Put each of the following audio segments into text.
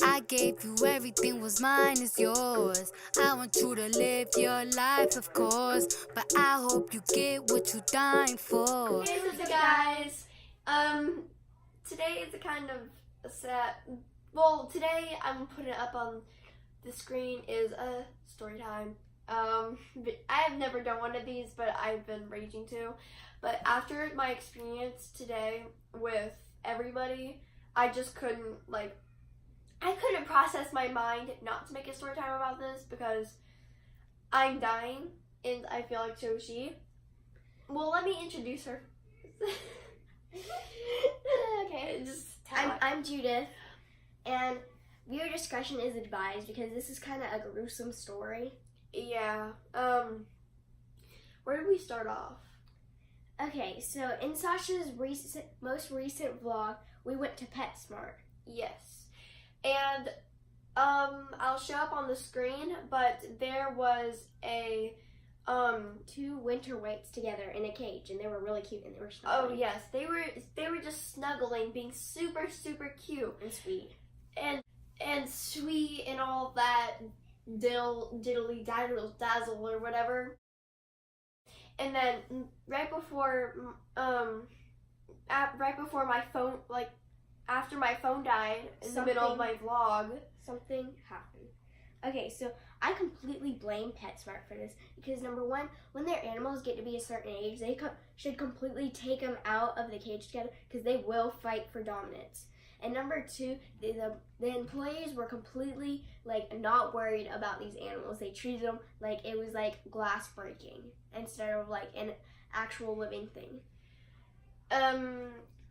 I gave you everything, what's mine is yours. I want you to live your life, of course, but I hope you get what you're dying for. Hey, what's up, guys? Today is a kind of a sad. Well, today I'm putting up on the screen is a story time. But I have never done one of these, but I've been raging to. But after my experience today with everybody, I just couldn't I couldn't process my mind not to make a story time about this because I'm dying and I feel like so is she. Well, let me introduce her. Okay, just tell her. I'm Judith, and viewer discretion is advised because this is kind of a gruesome story. Yeah. Where did we start off? Okay, so in Sasha's most recent vlog, we went to Petsmart. Yes. And I'll show up on the screen, but there was a two winter whites together in a cage, and they were really cute, and they were oh snuggling. yes, they were just snuggling, being super cute And sweet. and sweet and all that diddly dazzle or whatever. And then right before my phone, like after my phone died in the middle of my vlog, Something happened. Okay, so I completely blame PetSmart for this because number one, when their animals get to be a certain age, they should completely take them out of the cage together because they will fight for dominance. And number two, the employees were completely not worried about these animals. They treated them like it was like glass breaking instead of like an actual living thing.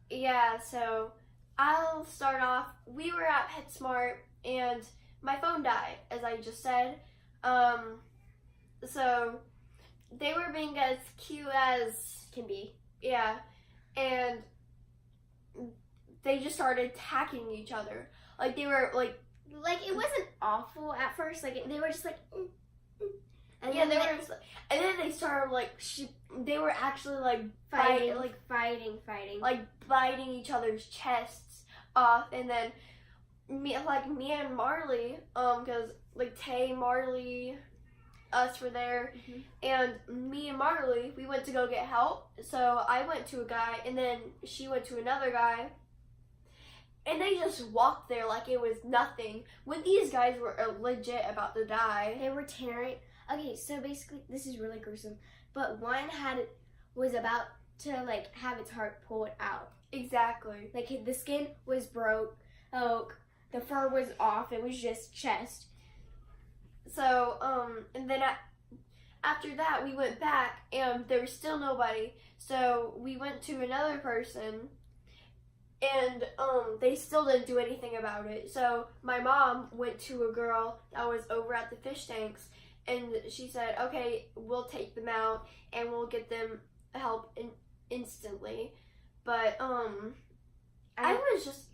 Yeah, so I'll start off. We were at PetSmart and my phone died, as I just said. So they were being as cute as Can be. yeah, and they just started attacking each other. Like they were like it wasn't awful at first. They were just like. And yeah, then and then they started they were actually fighting, fighting, like biting each other's chests off, and then me and Marley, because Tay, Marley, us were there, and me and Marley, we went to go get help. So I went to a guy, and then she went to another guy, and they just walked there like it was nothing. When these guys were legit about to die, they were tearing. Okay, so basically, this is really gruesome. But one was about to have its heart pulled out. exactly. The skin was broke. The fur was off. It was just chest. So and then after that we went back and there was still nobody. So we went to another person and they still didn't do anything about it. So my mom went to a girl that was over at the fish tanks. And she said, okay, we'll take them out and we'll get them help instantly. But I was just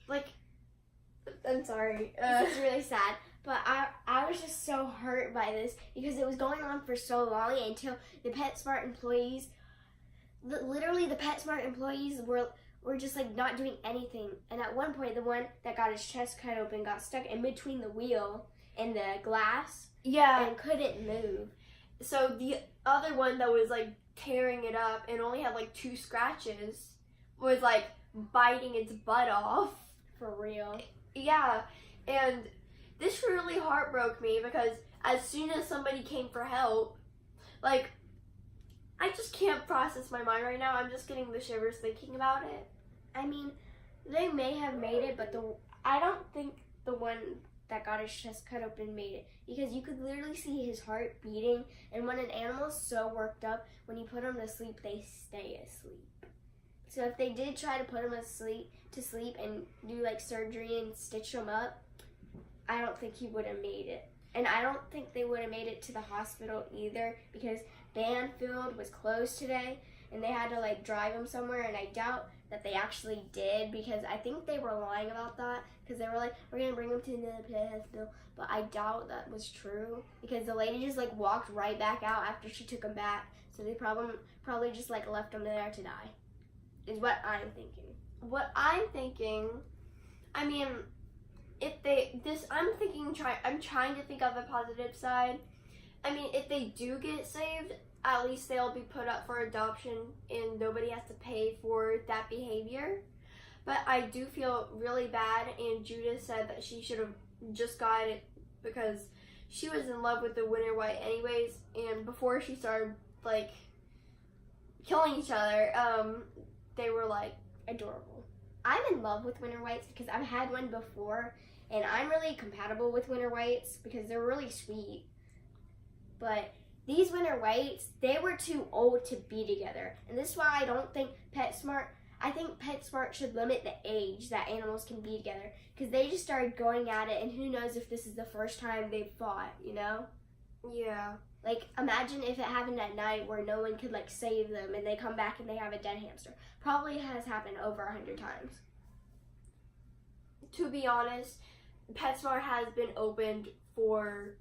I'm sorry. This is really sad. But I was just so hurt by this because it was going on for so long until the PetSmart employees, literally the PetSmart employees were just not doing anything. And at one point, the one that got his chest cut open got stuck in between the wheel and the glass. Yeah. And couldn't move. So the other one that was tearing it up and only had 2 scratches was biting its butt off. For real. Yeah. And this really heartbroke me because as soon as somebody came for help, I just can't process my mind right now. I'm just getting the shivers thinking about it. I mean, they may have made it, but I don't think the one that got his chest cut open made it because you could literally see his heart beating, and when an animal's so worked up, when you put them to sleep, they stay asleep. So if they did try to put him to sleep and do surgery and stitch him up, I don't think he would have made it. And I don't think they would have made it to the hospital either because Banfield was closed today and they had to drive him somewhere, and I doubt that they actually did because I think they were lying about that because they were we're gonna bring him to the hospital, but I doubt that was true because the lady just walked right back out after she took him back, so they probably just left him there to die is what I'm thinking. What I'm thinking, I mean, I'm trying to think of the positive side. I mean, if they do get saved, at least they'll be put up for adoption and nobody has to pay for that behavior. But I do feel really bad, and Judith said that she should have just got it because she was in love with the winter white anyways, and before she started like killing each other, they were like adorable. I'm in love with winter whites because I've had one before, and I'm really compatible with winter whites because they're really sweet. But these winter whites, they were too old to be together, and this is why I don't think I think PetSmart should limit the age that animals can be together, because they just started going at it, and who knows if this is the first time they've fought, you know? Yeah. Like, imagine if it happened at night where no one could, like, save them, and they come back and they have a dead hamster. Probably has happened over 100 times. To be honest, PetSmart has been opened for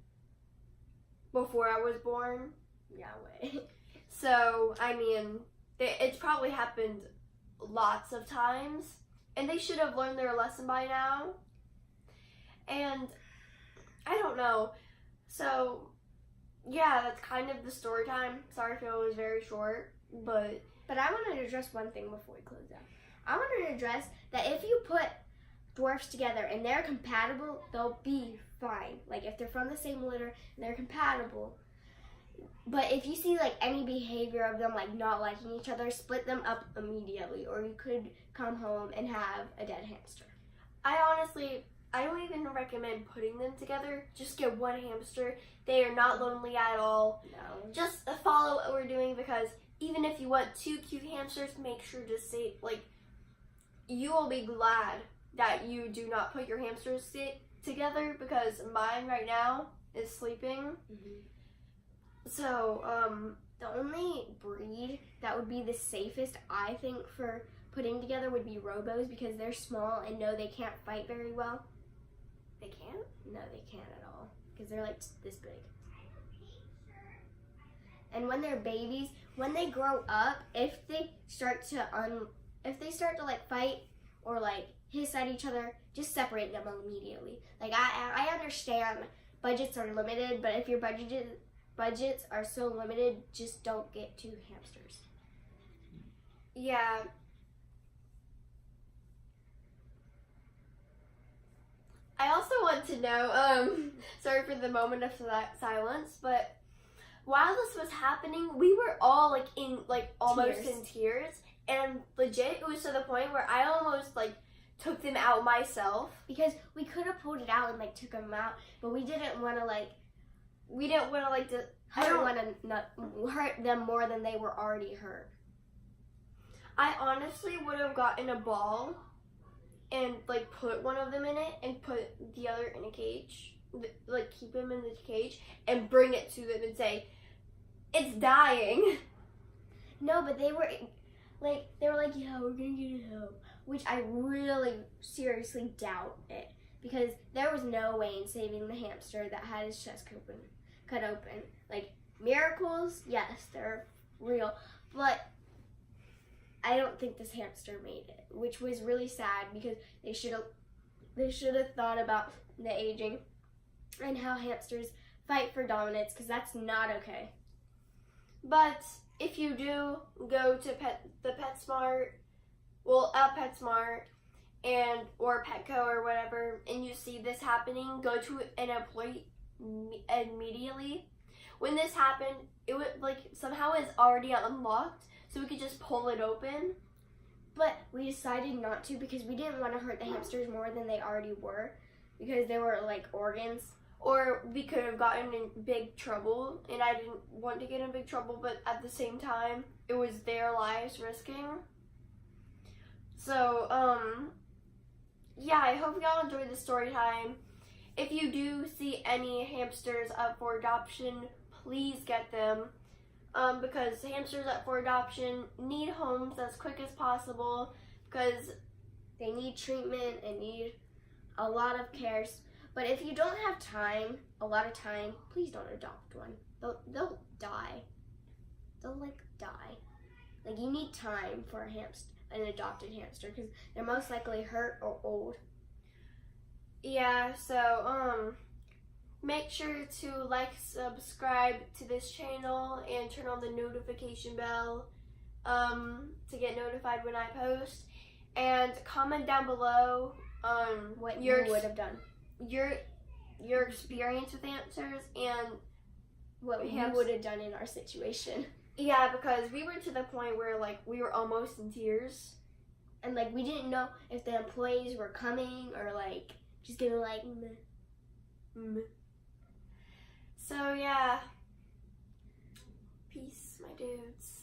before I was born. Yeah, way. So, I mean, it's probably happened lots of times, and they should have learned their lesson by now. And I don't know. So, yeah, that's kind of the story time. Sorry if it was very short, but I wanted to address one thing before we close out. I wanted to address that if you put dwarfs together and they're compatible, they'll be fine. Like, if they're from the same litter and they're compatible. But if you see, like, any behavior of them, like, not liking each other, split them up immediately, or you could come home and have a dead hamster. I don't even recommend putting them together. Just get one hamster. They are not lonely at all. No. Just follow what we're doing, because even if you want 2 cute hamsters, make sure to say, like, you will be glad that you do not put your hamsters together, because mine right now is sleeping. Mm-hmm. So, the only breed that would be the safest, I think, for putting together would be robos, because they're small and no, they can't fight very well. They can't? No, they can't at all, because they're like this big. And when they're babies, when they grow up, if they start to like fight or like hiss at each other, just separate them immediately. Like, I understand budgets are limited, but if your budgets are so limited, just don't get 2 hamsters. Yeah. I also want to know, sorry for the moment of silence, but while this was happening, we were all like in like almost in tears, and legit it was to the point where I almost like took them out myself, because we could have pulled it out and like took them out, but we didn't want to like I don't want to hurt them more than they were already hurt. I honestly would have gotten a ball and like put one of them in it and put the other in a cage, like keep him in the cage and bring it to them and say, it's dying. No, but they were like, yeah, we're gonna get it help, which I really seriously doubt it, because there was no way in saving the hamster that had his chest cut open. Like, miracles, yes, they're real, but I don't think this hamster made it, which was really sad, because they should have thought about the aging and how hamsters fight for dominance, because that's not okay. But if you do go to PetSmart, at PetSmart or Petco or whatever, and you see this happening, go to an employee immediately. When this happened, it was like somehow it's already unlocked, so we could just pull it open. But we decided not to, because we didn't want to hurt the hamsters more than they already were, because they were like organs. Or we could have gotten in big trouble, and I didn't want to get in big trouble, but at the same time, it was their lives risking. So, yeah, I hope y'all enjoyed the story time. If you do see any hamsters up for adoption, please get them. Because hamsters up for adoption need homes as quick as possible, because they need treatment and need a lot of care. But if you don't have a lot of time, please don't adopt one. They'll die. They'll like die. Like, you need time for an adopted hamster, because they're most likely hurt or old. Yeah, so make sure to like, subscribe to this channel, and turn on the notification bell to get notified when I post. And comment down below What your you would have done. your experience with answers, and What you would have done in our situation. yeah, because we were to the point where like we were almost in tears. And like we didn't know if the employees were coming or like just gonna like meh. So yeah, peace, my dudes.